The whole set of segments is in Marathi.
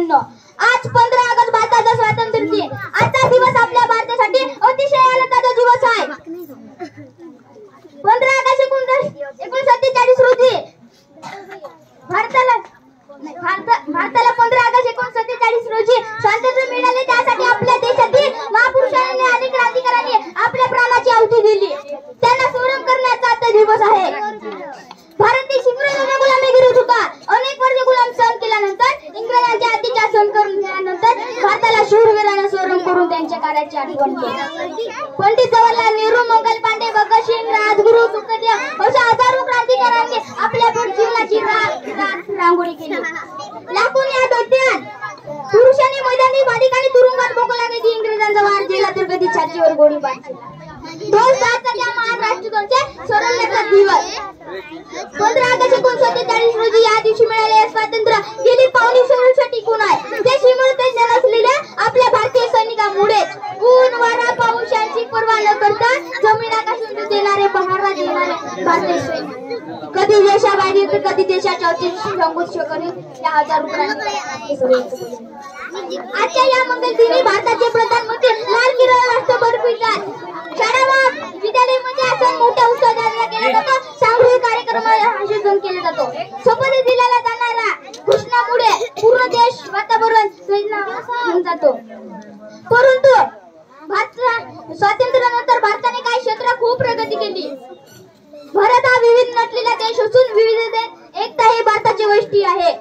बहिणींनो, आज 15 ऑगस्ट भारताचा स्वातंत्र्य दिन। आजचा दिवस आपल्या भारतासाठी अतिशय आनंदाचा दिवस आहे। 15 ऑगस्ट 1947 रोजी भारताला 15 ऑगस्ट 1947 रोजी स्वातंत्र्य मिळाले। त्यासाठी आपल्या देशातील महापुरुषांनी आणि क्रांतिकारकांनी आपल्या प्राणाची आहुती दिली। त्यांना स्मरण करण्याचा आजचा दिवस आहे। भारत देश इंग्रजांच्या गुलामी विरुद्ध होता। अनेक वर्ष गुलाम सहन केल्यानंतर इंग्रजांच्या अत्याचार सहन केल्यानंतर भारताला शूरवीरांना स्मरण करून त्यांच्या कार्याची आठवण केली। पंडित जवाहरलाल नेहरू, मंगल पांडे, भगत सिंग, राजगुरू, सुखदेव अशा हजारो क्रांतिकारकांनी आपल्या जीवनाची रांगोळी केली। लाखोंनी आत्महत्या पुरुषांनी मैदानी मालिकांनी तुरुंगात मोकळा गेली। इंग्रजांचा वार जेला तर कधी छातीवर गोळीबार केला। 2007 महान राष्ट्रध्वजाचे स्मरणार्थ दिवस 15 ऑगस्ट 1947 रोजी या दिवशी मिळालेले स्वातंत्र्य गेली पावणे 100 वर्ष टिकून आहे। ते श्रीमंत असलेल्या आपल्या भारतीय सैनिकांमुळे ऊन वारा पाऊस यांची पर्वा न करता जमीन आकाशात देणारे पहारा देणारे भारतीय सैनिक कधी देशाबाहेर तर कधी देशाच्या अतिशय संघर्ष करीत या हजारो आजच्या या मंगल दिनी भारताचे प्रधानमंत्री लाल किरण राष्ट्रभर फिरतात। शाळा विद्यालयामध्ये असं मोठ्या उत्सव साजरा केला जातो। सांस्कृतिक कार्यक्रमाचे आयोजन केले जातो। शपथ दिल्याला जाणारा घोषणामुळे पूर्ण देश वातावरण होऊन जातो। परंतु स्वातंत्र्यानंतर भारताने काही क्षेत्रात खूप प्रगती केली। भारत हा विविध नटलेला देश असून विविधतेत एकता ही भारताची वैशिष्ट्य आहे।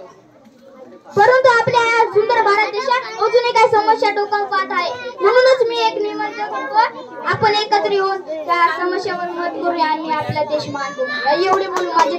परंतु आपल्या या सुंदर भारत देशात अजूनही काही समस्या डोकावत आहे। म्हणूनच मी एक निमंत्रण करतो, आपण एकत्र येऊन त्या समस्यावर मत करूया आणि आपला देश मान देऊया। एवढे म्हणून माझे